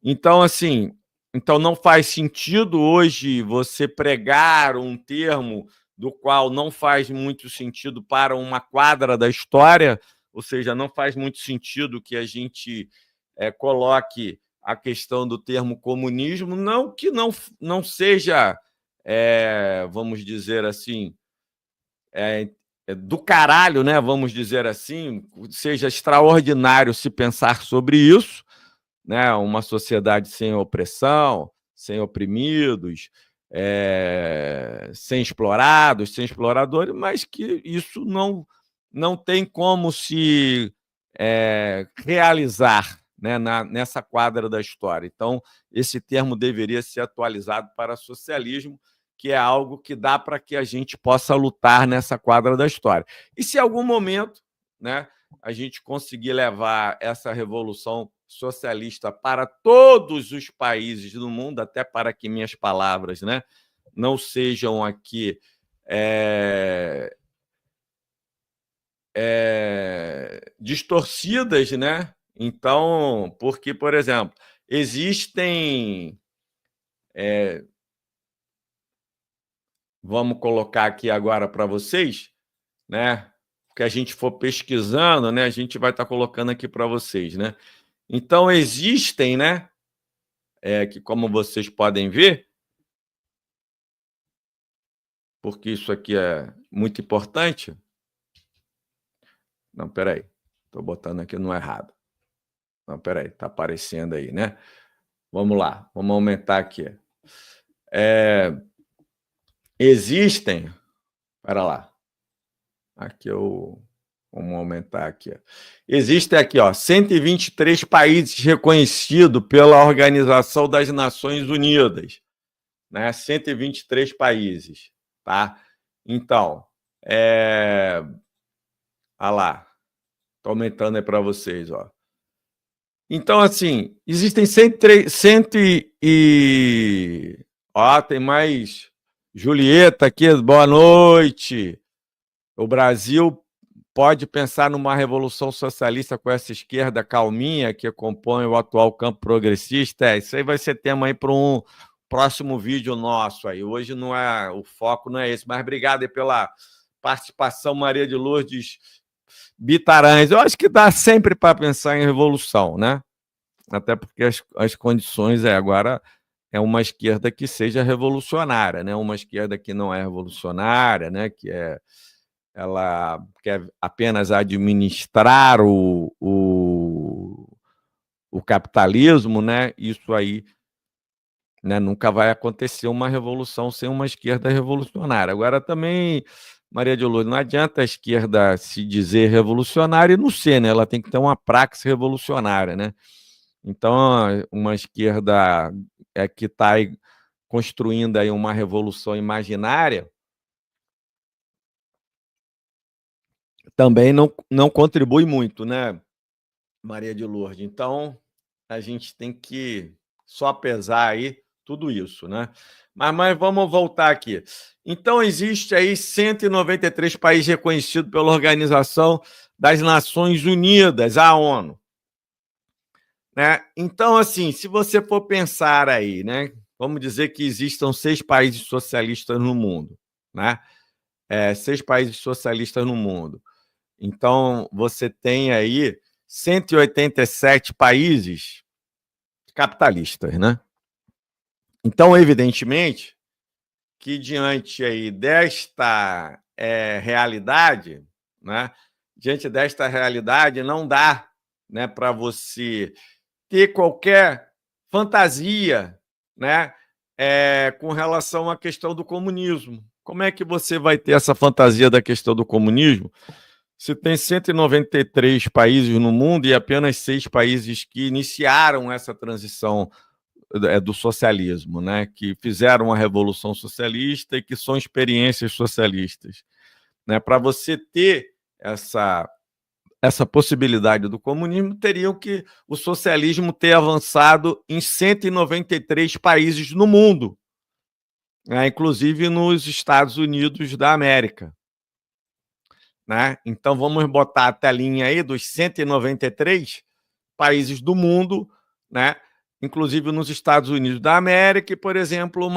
Então, assim, então não faz sentido hoje você pregar um termo do qual não faz muito sentido para uma quadra da história, ou seja, não faz muito sentido que a gente coloque a questão do termo comunismo, não que não seja, vamos dizer assim, do caralho, né? Vamos dizer assim, seja extraordinário se pensar sobre isso, né? Uma sociedade sem opressão, sem oprimidos, sem explorados, sem exploradores, mas que isso não tem como se realizar, né, nessa quadra da história. Então, esse termo deveria ser atualizado para socialismo, que é algo que dá para que a gente possa lutar nessa quadra da história. E se em algum momento, né, a gente conseguir levar essa revolução socialista para todos os países do mundo, até para que minhas palavras, né, não sejam aqui distorcidas, né? Então, porque, por exemplo, existem, vamos colocar aqui agora para vocês, né? O que a gente for pesquisando, né? A gente vai estar colocando aqui para vocês, né? Então, existem, né? Que como vocês podem ver, porque isso aqui é muito importante. Não, peraí. Estou botando aqui no errado. Não, peraí. Está aparecendo aí, né? Vamos lá. Vamos aumentar aqui. Existem... Para lá. Aqui vamos aumentar aqui. Existem aqui, 123 países reconhecidos pela Organização das Nações Unidas, né? 123 países, tá? Então, olha lá, estou aumentando aí para vocês, ó. Então, assim, existem 103, tem mais Julieta aqui, boa noite. O Brasil pode pensar numa revolução socialista com essa esquerda calminha que compõe o atual campo progressista? Isso aí vai ser tema aí para um próximo vídeo nosso aí. Hoje o foco não é esse, mas obrigado aí pela participação, Maria de Lourdes Bitarães. Eu acho que dá sempre para pensar em revolução, né? Até porque as condições agora é uma esquerda que seja revolucionária, né? Uma esquerda que não é revolucionária, né? Ela quer apenas administrar o capitalismo, né? Isso aí, né, nunca vai acontecer uma revolução sem uma esquerda revolucionária. Agora também, Maria de Lourdes, não adianta a esquerda se dizer revolucionária e não ser, né? Ela tem que ter uma praxis revolucionária, né? Então, uma esquerda que está construindo aí uma revolução imaginária também não contribui muito, né, Maria de Lourdes? Então, a gente tem que só pesar aí tudo isso, né? Mas vamos voltar aqui. Então, existe aí 193 países reconhecidos pela Organização das Nações Unidas, a ONU. Né? Então, assim, se você for pensar aí, né? Vamos dizer que existam 6 países socialistas no mundo, né? 6 países socialistas no mundo. Então, você tem aí 187 países capitalistas, né? Então, evidentemente, que diante aí desta realidade, né? Diante desta realidade, não dá, né, para você ter qualquer fantasia, né, com relação à questão do comunismo. Como é que você vai ter essa fantasia da questão do comunismo se tem 193 países no mundo e apenas 6 países que iniciaram essa transição do socialismo, né? Que fizeram a Revolução Socialista e que são experiências socialistas, né? Para você ter essa possibilidade do comunismo, teriam que o socialismo ter avançado em 193 países no mundo, né? Inclusive nos Estados Unidos da América. Né? Então, vamos botar a telinha aí dos 193 países do mundo, né? inclusive nos Estados Unidos da América, e, por exemplo,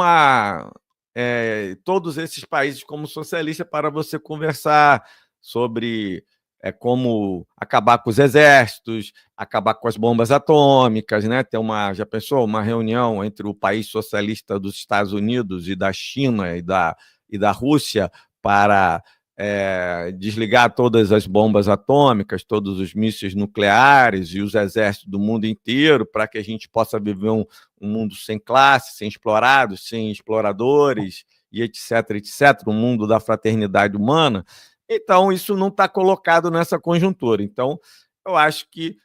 todos esses países como socialista para você conversar sobre como acabar com os exércitos, acabar com as bombas atômicas, né? Já pensou, uma reunião entre o país socialista dos Estados Unidos e da China e da Rússia para desligar todas as bombas atômicas, todos os mísseis nucleares e os exércitos do mundo inteiro, para que a gente possa viver um mundo sem classe, sem explorados, sem exploradores, e etc, etc, um mundo da fraternidade humana. Então, isso não está colocado nessa conjuntura. Então, eu acho que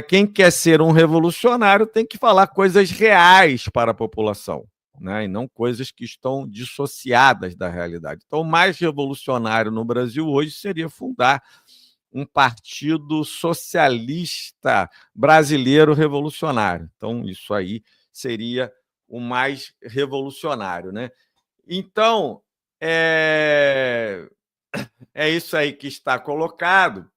quem quer ser um revolucionário tem que falar coisas reais para a população, né? E não coisas que estão dissociadas da realidade. Então, o mais revolucionário no Brasil hoje seria fundar um partido socialista brasileiro revolucionário. Então, isso aí seria o mais revolucionário, né? Então, é isso aí que está colocado.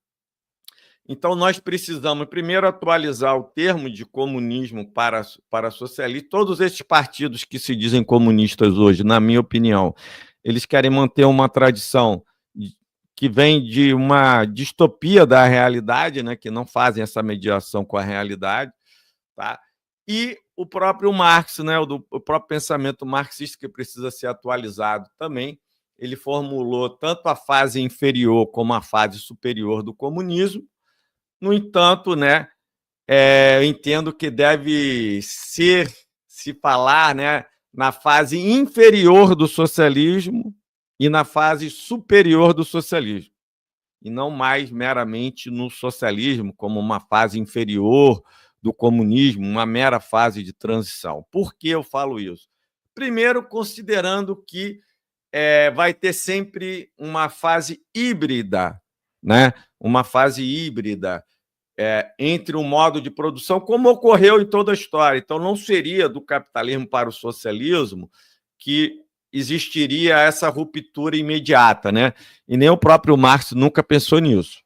Então, nós precisamos, primeiro, atualizar o termo de comunismo para socialismo. Todos esses partidos que se dizem comunistas hoje, na minha opinião, eles querem manter uma tradição que vem de uma distopia da realidade, né, que não fazem essa mediação com a realidade, tá? E o próprio Marx, né, o próprio pensamento marxista, que precisa ser atualizado também, ele formulou tanto a fase inferior como a fase superior do comunismo. No entanto, né, eu entendo que deve se falar, né, na fase inferior do socialismo e na fase superior do socialismo, e não mais meramente no socialismo como uma fase inferior do comunismo, uma mera fase de transição. Por que eu falo isso? Primeiro, considerando que vai ter sempre uma fase híbrida, né? Uma fase híbrida entre um modo de produção, como ocorreu em toda a história. Então, não seria do capitalismo para o socialismo que existiria essa ruptura imediata, né? E nem o próprio Marx nunca pensou nisso.